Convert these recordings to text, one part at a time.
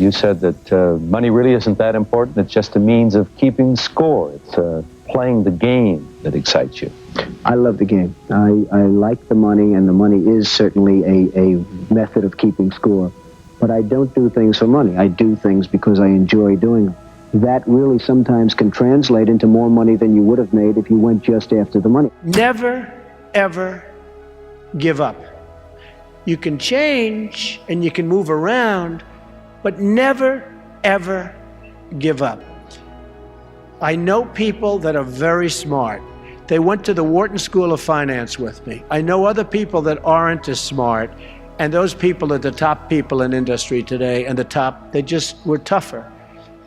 You said that money really isn't that important. It's just a means of keeping score. It's playing the game that excites you. I love the game. I like the money, and the money is certainly a method of keeping score. But I don't do things for money. I do things because I enjoy doing them. That really sometimes can translate into more money than you would have made if you went just after the money. Never, ever give up. You can change and you can move around, but never, ever give up. I know people that are very smart. They went to the Wharton School of Finance with me. I know other people that aren't as smart, and those people are the top people in industry today, and they just were tougher.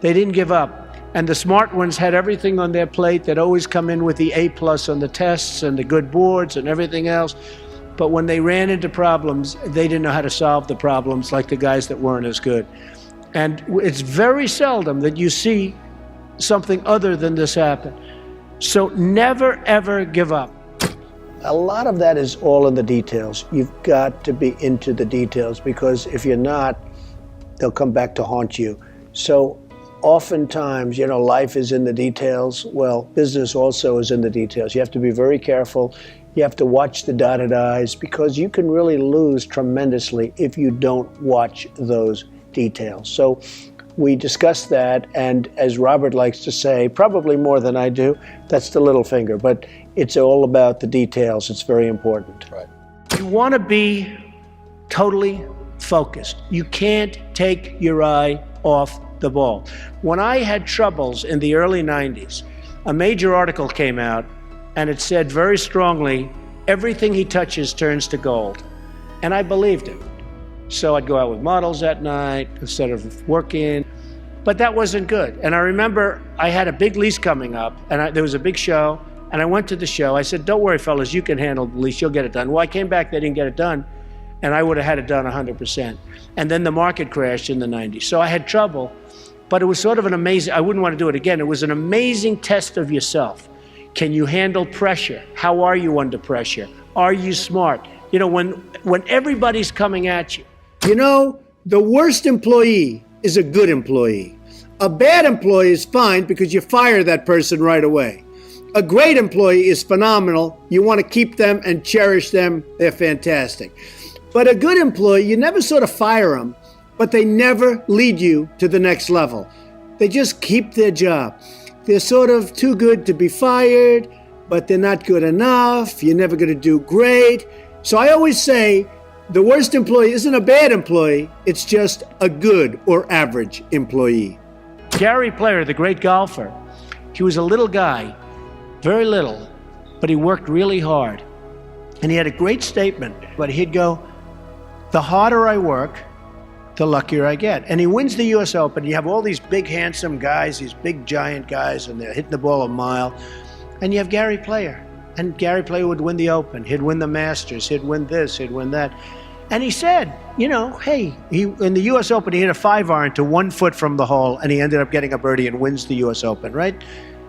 They didn't give up. And the smart ones had everything on their plate. They'd always come in with the A+ on the tests and the good boards and everything else. But when they ran into problems, they didn't know how to solve the problems like the guys that weren't as good. And it's very seldom that you see something other than this happen. So never, ever give up. A lot of that is all in the details. You've got to be into the details, because if you're not, they'll come back to haunt you. So oftentimes, life is in the details. Well, business also is in the details. You have to be very careful. You have to watch the dotted I's, because you can really lose tremendously if you don't watch those details. So we discussed that, and as Robert likes to say, probably more than I do, that's the little finger, but it's all about the details. It's very important. Right. You want to be totally focused. You can't take your eye off the ball. When I had troubles in the early 90s, a major article came out, and it said very strongly, everything he touches turns to gold. And I believed it. So I'd go out with models at night instead of working, but that wasn't good. And I remember I had a big lease coming up, and there was a big show, and I went to the show. I said, don't worry, fellas, you can handle the lease, you'll get it done. Well, I came back, they didn't get it done, and I would have had it done 100%. And then the market crashed in the 90s. So I had trouble, but it was sort of an amazing, I wouldn't want to do it again. It was an amazing test of yourself. Can you handle pressure? How are you under pressure? Are you smart? When everybody's coming at you. The worst employee is a good employee. A bad employee is fine because you fire that person right away. A great employee is phenomenal. You want to keep them and cherish them. They're fantastic. But a good employee, you never sort of fire them, but they never lead you to the next level. They just keep their job. They're sort of too good to be fired, but they're not good enough. You're never going to do great. So I always say, the worst employee isn't a bad employee, it's just a good or average employee. Gary Player, the great golfer, he was a little guy, very little, but he worked really hard. And he had a great statement, but he'd go, the harder I work, the luckier I get. And he wins the US Open. You have all these big, handsome guys, these big, giant guys, and they're hitting the ball a mile. And you have Gary Player. And Gary Player would win the Open. He'd win the Masters. He'd win this. He'd win that. And he said, hey, in the US Open, he hit a 5-iron to 1 foot from the hole, and he ended up getting a birdie and wins the US Open, right?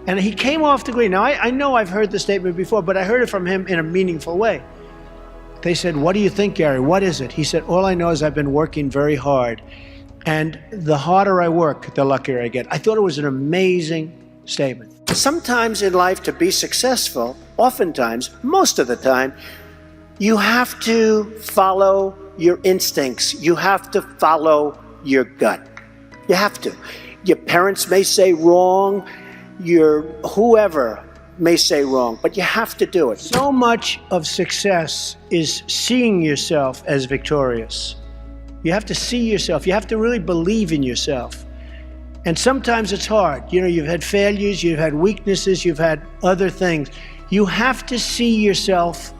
And he came off the green. Now, I know I've heard the statement before, but I heard it from him in a meaningful way. They said, what do you think, Gary? What is it? He said, all I know is I've been working very hard, and the harder I work, the luckier I get. I thought it was an amazing statement. Sometimes in life, to be successful, oftentimes, most of the time, you have to follow your instincts. You have to follow your gut. You have to. Your parents may say wrong, your whoever may say wrong, but you have to do it. So much of success is seeing yourself as victorious. You have to see yourself. You have to really believe in yourself. And sometimes it's hard. You've had failures, you've had weaknesses, you've had other things. You have to see yourself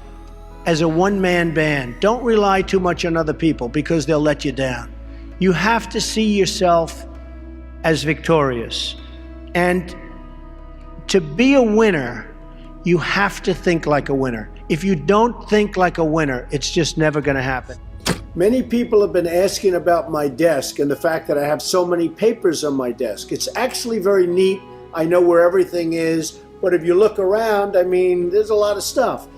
as a one-man band. Don't rely too much on other people because they'll let you down. You have to see yourself as victorious. And to be a winner, you have to think like a winner. If you don't think like a winner, it's just never going to happen. Many people have been asking about my desk and the fact that I have so many papers on my desk. It's actually very neat. I know where everything is, but if you look around, there's a lot of stuff.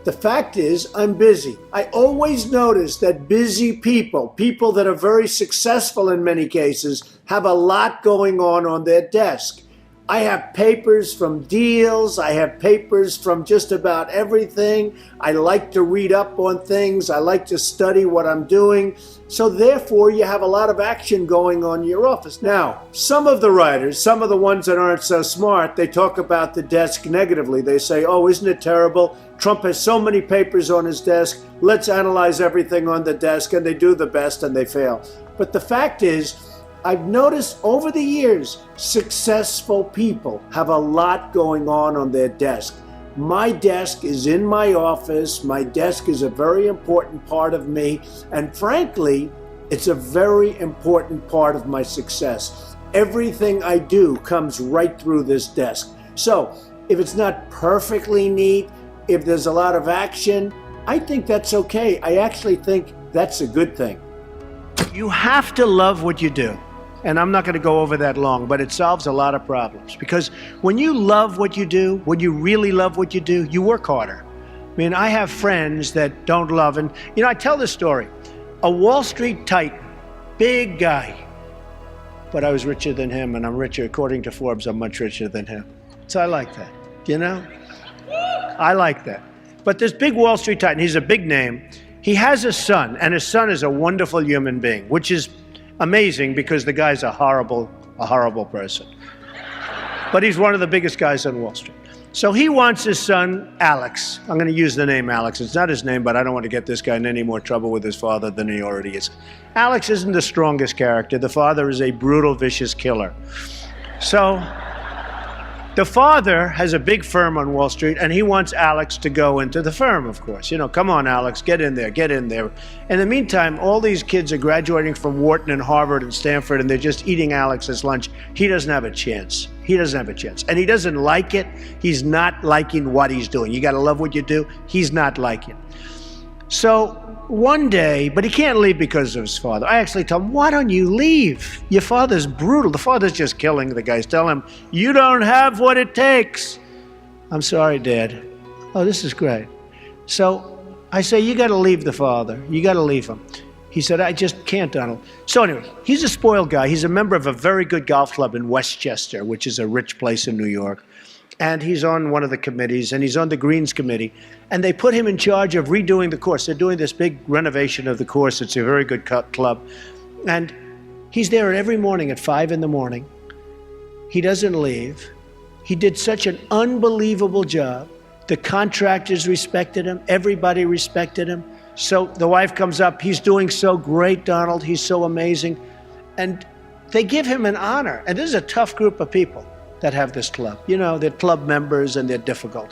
The fact is, I'm busy. I always notice that busy people, people that are very successful in many cases, have a lot going on their desk. I have papers from deals. I have papers from just about everything. I like to read up on things. I like to study what I'm doing. So therefore, you have a lot of action going on in your office. Now, some of the writers, some of the ones that aren't so smart, they talk about the desk negatively. They say, oh, isn't it terrible? Trump has so many papers on his desk. Let's analyze everything on the desk. And they do the best and they fail. But the fact is, I've noticed over the years, successful people have a lot going on their desk. My desk is in my office. My desk is a very important part of me. And frankly, it's a very important part of my success. Everything I do comes right through this desk. So if it's not perfectly neat, if there's a lot of action, I think that's okay. I actually think that's a good thing. You have to love what you do. And I'm not going to go over that long, but it solves a lot of problems. Because when you love what you do, when you really love what you do, you work harder. I mean, I have friends that don't love, and you know, I tell this story. A Wall Street titan, big guy, but I was richer than him, and I'm richer, according to Forbes, I'm much richer than him. So I like that, you know? I like that. But this big Wall Street titan, he's a big name. He has a son, and his son is a wonderful human being, which is amazing because the guy's a horrible person. But he's one of the biggest guys on Wall Street. So he wants his son, Alex. I'm going to use the name Alex. It's not his name, but I don't want to get this guy in any more trouble with his father than he already is. Alex isn't the strongest character. The father is a brutal, vicious killer. So the father has a big firm on Wall Street, and he wants Alex to go into the firm, of course. You know, come on, Alex, get in there, get in there. In the meantime, all these kids are graduating from Wharton and Harvard and Stanford, and they're just eating Alex's lunch. He doesn't have a chance. He doesn't have a chance. And he doesn't like it. He's not liking what he's doing. You got to love what you do. He's not liking it. So one day, but he can't leave because of his father. I actually tell him, why don't you leave? Your father's brutal. The father's just killing the guys. Tell him, you don't have what it takes. I'm sorry, Dad. Oh, this is great. So I say, you got to leave the father. You got to leave him. He said, I just can't, Donald. So anyway, he's a spoiled guy. He's a member of a very good golf club in Westchester, which is a rich place in New York. And he's on one of the committees, and he's on the Greens Committee. And they put him in charge of redoing the course. They're doing this big renovation of the course. It's a very good club. And he's there every morning at 5 in the morning. He doesn't leave. He did such an unbelievable job. The contractors respected him. Everybody respected him. So the wife comes up. He's doing so great, Donald. He's so amazing. And they give him an honor. And this is a tough group of people that have this club. You know, they're club members and they're difficult.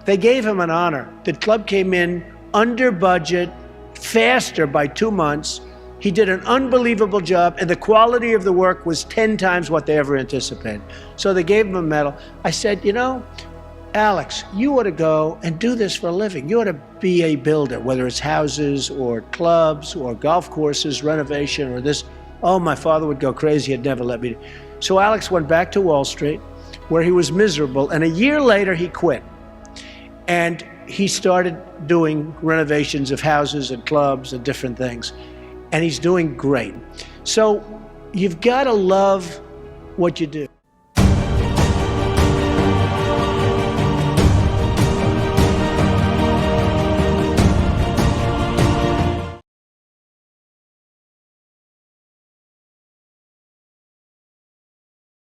They gave him an honor. The club came in under budget, faster by 2 months. He did an unbelievable job, and the quality of the work was 10 times what they ever anticipated. So they gave him a medal. I said, you know, Alex, you ought to go and do this for a living. You ought to be a builder, whether it's houses or clubs or golf courses, renovation or this. Oh, my father would go crazy. He'd never let me. So Alex went back to Wall Street, where he was miserable, and a year later he quit. And he started doing renovations of houses and clubs and different things. And he's doing great. So you've got to love what you do.